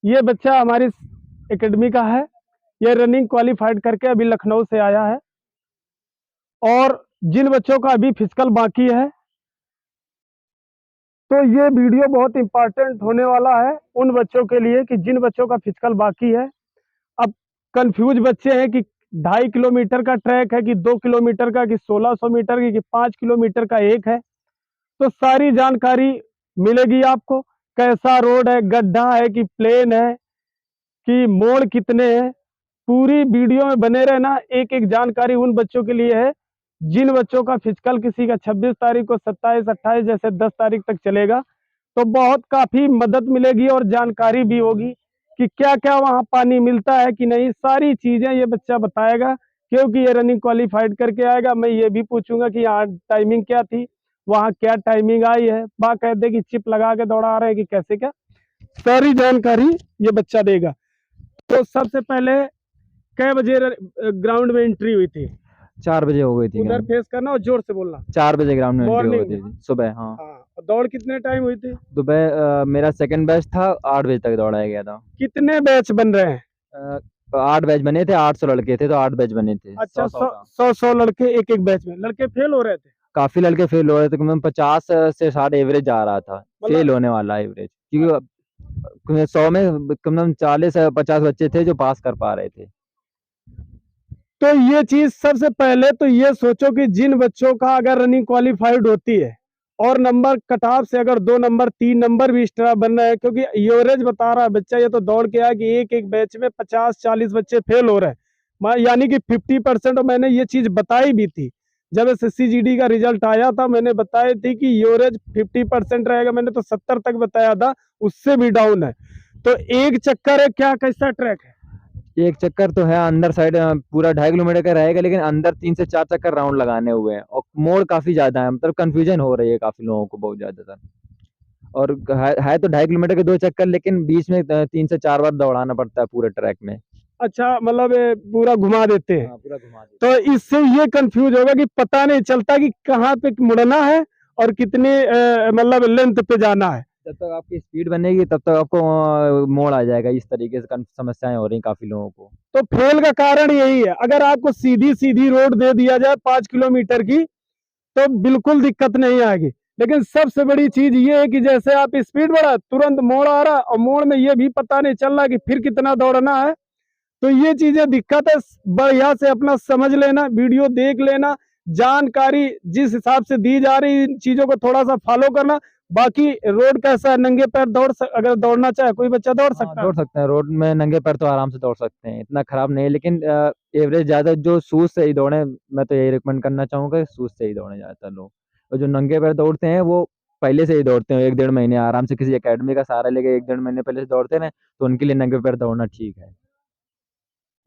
ये बच्चा हमारी एकेडमी का है। ये रनिंग क्वालिफाइड करके अभी लखनऊ से आया है। और जिन बच्चों का अभी फिजिकल बाकी है, तो ये वीडियो बहुत इंपॉर्टेंट होने वाला है उन बच्चों के लिए कि जिन बच्चों का फिजिकल बाकी है। अब कंफ्यूज बच्चे हैं कि 2.5 किलोमीटर का ट्रैक है कि 2 किलोमीटर का कि 1600 मीटर की कि 5 किलोमीटर का एक है। तो सारी जानकारी मिलेगी आपको। कैसा रोड है, गड्ढा है कि प्लेन है, कि मोड़ कितने हैं। पूरी वीडियो में बने रहना। एक एक जानकारी उन बच्चों के लिए है जिन बच्चों का फिजिकल किसी का 26 तारीख को, 27, 28 जैसे 10 तारीख तक चलेगा। तो बहुत काफी मदद मिलेगी और जानकारी भी होगी कि क्या क्या वहाँ पानी मिलता है कि नहीं। सारी चीजें ये बच्चा बताएगा क्योंकि ये रनिंग क्वालिफाइड करके आएगा। मैं ये भी पूछूंगा कि यहाँ टाइमिंग क्या थी, वहाँ क्या टाइमिंग आई है, बाकायदे की चिप लगा के दौड़ा रहे हैं कि कैसे क्या, सारी जानकारी ये बच्चा देगा। तो सबसे पहले कै बजे ग्राउंड में एंट्री हुई थी? 4 बजे हो गई थी उधर ग्राउंड। फेस करना और जोर से बोलना। 4 बजे ग्राउंड में एंट्री हो मॉर्निंग गई में? थी सुबह। हाँ। हाँ। और दौड़ कितने टाइम हुई थी? सुबह मेरा सेकंड बैच था, 8 बजे तक दौड़ाया गया था। कितने बैच बन रहे हैं? 8 बैच बने थे, 800 लड़के थे तो 8 बैच बने थे, अच्छा, 100-100 सौ का। सौ सौ लड़के एक एक बैच में। लड़के फेल हो रहे थे? काफी लड़के फेल हो रहे थे, कम 50 से 60 एवरेज जा रहा था। फेल मतलब होने वाला एवरेज, क्योंकि 100 में कम 40 से 50 बच्चे थे जो पास कर पा रहे थे। तो ये चीज सबसे पहले तो ये सोचो कि जिन बच्चों का अगर रनिंग क्वालिफाइड होती है और नंबर कट ऑफ से अगर 2 नंबर 3 नंबर भी एक्स्ट्रा बन रहे हैं, क्योंकि एवरेज बता रहा है बच्चा, ये तो दौड़ के आया कि एक एक बैच में 50-40 बच्चे फेल हो रहे हैं। यानी कि 50%। और मैंने ये चीज बताई भी थी जब SSC-GD का रिजल्ट आया था। मैंने बताई थी कि एवरेज 50% रहेगा। मैंने तो 70 तक बताया था, उससे भी डाउन है। तो एक चक्कर है क्या, कैसा ट्रैक है? एक चक्कर तो है अंदर साइड, पूरा 2.5 किलोमीटर का रहेगा, लेकिन अंदर 3 से 4 चक्कर राउंड लगाने हुए हैं और मोड़ काफी ज्यादा है, मतलब कंफ्यूजन हो रही है काफी लोगों को, बहुत ज्यादा। और है तो 2.5 किलोमीटर के 2 चक्कर, लेकिन बीच में 3 से 4 बार दौड़ाना पड़ता है पूरे ट्रैक में। अच्छा, मतलब पूरा घुमा देते हैं। हाँ, पूरा घुमा देते तो इससे ये कंफ्यूज होगा कि पता नहीं चलता कि कहाँ पे मुड़ना है और कितने मतलब लेंथ पे जाना है। हैं। जब तक आपकी स्पीड बनेगी तब तक आपको मोड़ आ जाएगा। इस तरीके से समस्याएं हो रही काफी लोगों को। तो फेल का कारण यही है। अगर आपको सीधी सीधी रोड दे दिया जाए 5 किलोमीटर की, तो बिल्कुल दिक्कत नहीं आएगी। लेकिन सबसे बड़ी चीज ये है कि जैसे आप स्पीड बढ़ा, तुरंत मोड़ आ रहा और मोड़ में ये भी पता नहीं चल रहा कि फिर कितना दौड़ना है। तो ये चीजें दिक्कत है। बढ़िया से अपना समझ लेना, वीडियो देख लेना, जानकारी जिस हिसाब से दी जा रही इन चीजों को थोड़ा सा फॉलो करना। बाकी रोड कैसा है, नंगे पैर अगर दौड़ना चाहे कोई बच्चा दौड़ हाँ, सकता है। दौड़ सकते हैं रोड में नंगे पैर तो आराम से दौड़ सकते हैं, इतना खराब नहीं है, लेकिन एवरेज ज्यादा जो शूज से ही दौड़े। मैं तो यही रिकमेंड करना चाहूंगा, शूज से ही दौड़े ज्यादातर लोग। और जो नंगे पैर दौड़ते हैं वो पहले से ही दौड़ते हैं, 1-1.5 महीने आराम से किसी एकेडमी का सहारा लेके 1-1.5 महीने पहले से दौड़ते हैं, तो उनके लिए नंगे पैर दौड़ना ठीक है।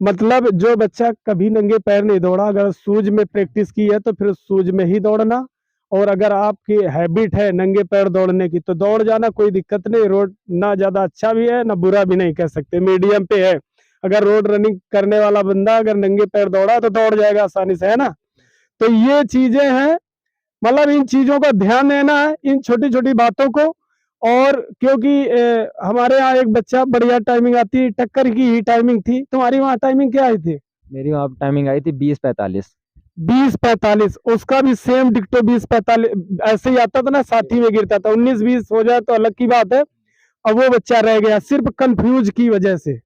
मतलब जो बच्चा कभी नंगे पैर नहीं दौड़ा, अगर शूज में प्रैक्टिस की है तो फिर शूज में ही दौड़ना। और अगर आपकी हैबिट है नंगे पैर दौड़ने की तो दौड़ जाना, कोई दिक्कत नहीं। रोड ना ज्यादा अच्छा भी है ना बुरा भी नहीं कह सकते, मीडियम पे है। अगर रोड रनिंग करने वाला बंदा अगर नंगे पैर दौड़ा तो दौड़ जाएगा आसानी से, है ना। तो ये चीजें हैं, मतलब इन चीजों का ध्यान देना है, इन छोटी छोटी बातों को। और क्योंकि हमारे यहाँ एक बच्चा बढ़िया टाइमिंग आती है, टक्कर की ही टाइमिंग थी। तुम्हारी वहाँ टाइमिंग क्या आई थी? मेरी वहाँ टाइमिंग आई थी 20:45। 20:45। उसका भी सेम डिक्टो 20:45 ऐसे ही आता था ना, साथी में गिरता था। 19-20 हो जाए तो अलग की बात है। अब वो बच्चा रह गया सिर्फ कंफ्यूज की वजह से,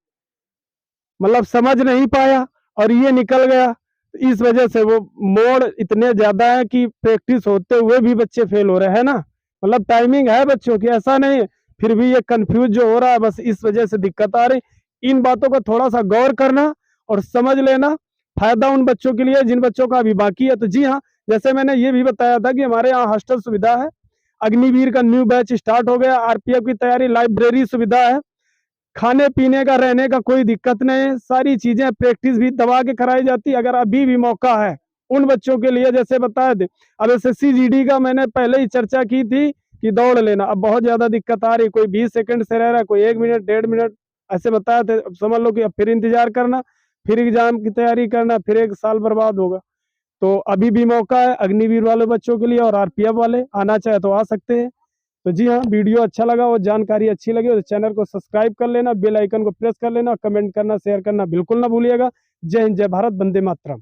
मतलब समझ नहीं पाया और ये निकल गया। इस वजह से वो मोड़ इतने ज्यादा है कि प्रैक्टिस होते हुए भी बच्चे फेल हो रहे हैं ना। मतलब टाइमिंग है बच्चों की, ऐसा नहीं है। फिर भी ये कंफ्यूज जो हो रहा है, बस इस वजह से दिक्कत आ रही। इन बातों का थोड़ा सा गौर करना और समझ लेना। फायदा उन बच्चों के लिए जिन बच्चों का अभी बाकी है। तो जी हाँ, जैसे मैंने ये भी बताया था कि हमारे यहाँ हॉस्टल सुविधा है, अग्निवीर का न्यू बैच स्टार्ट हो गया, आरपीएफ की तैयारी, लाइब्रेरी सुविधा है, खाने पीने का रहने का कोई दिक्कत नहीं है। सारी चीजें प्रैक्टिस भी दबा के कराई जाती है। अगर अभी भी मौका है उन बच्चों के लिए, जैसे बताए थे, अब SSC-GD का मैंने पहले ही चर्चा की थी कि दौड़ लेना। अब बहुत ज्यादा दिक्कत आ रही, कोई 20 सेकंड से रह रहा है, कोई 1 मिनट 1.5 मिनट ऐसे बताए थे। अब समझ लो कि अब फिर इंतजार करना, फिर एग्जाम की तैयारी करना, फिर 1 साल बर्बाद होगा। तो अभी भी मौका है अग्निवीर वाले बच्चों के लिए, और आरपीएफ वाले आना चाहे तो आ सकते हैं। तो जी हाँ, वीडियो अच्छा लगा और जानकारी अच्छी लगी तो चैनल को सब्सक्राइब कर लेना, बेल आइकन को प्रेस कर लेना, कमेंट करना, शेयर करना बिल्कुल ना भूलिएगा। जय हिंद, जय भारत, वंदे मातरम।